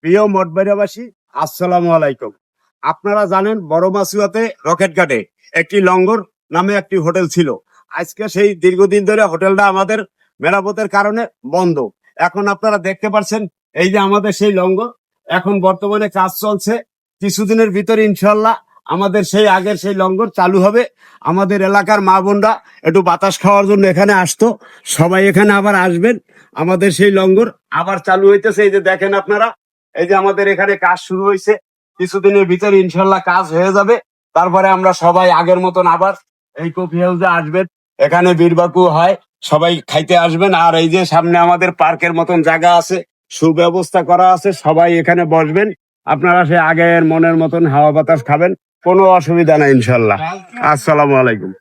প্রিয় মঠবাড়িয়াবাসী, আসসালামু আলাইকুম। আপনারা জানেন বড় মাসুয়াতে রকেট ঘাটে একটি লঙ্গর নামে একটি হোটেল ছিল। আজকে সেই দীর্ঘদিন ধরে হোটেলটা আমাদের মেরামতের কারণে বন্ধ। এখন আপনারা দেখতে পাচ্ছেন এই যে আমাদের সেই লঙ্গর এখন বর্তমানে কাজ চলছে। কিছুদিনের ভিতরে ইনশাল্লাহ আমাদের সেই আগের সেই লঙ্গর চালু হবে। আমাদের এলাকার মা বোনরা একটু বাতাস খাওয়ার জন্য এখানে আসতো, সবাই এখানে আবার আসবেন। আমাদের সেই লঙ্গর আবার চালু হইতেছে। এই যে দেখেন আপনারা, এই যে আমাদের এখানে কাজ শুরু হয়েছে। কিছুদিনের ভিতরে ইনশাল্লাহ কাজ হয়ে যাবে। তারপরে আমরা সবাই আগের মতন আবার এই কফি হাউসে আসবেন। এখানে বীরবাকু হয়, সবাই খাইতে আসবেন। আর এই যে সামনে আমাদের পার্কের মতন জায়গা আছে, সুব্যবস্থা করা আছে, সবাই এখানে বসবেন। আপনারা সে আগের মনের মতন হাওয়া বাতাস খাবেন, কোনো অসুবিধা নাই ইনশাল্লাহ। আসসালামু আলাইকুম।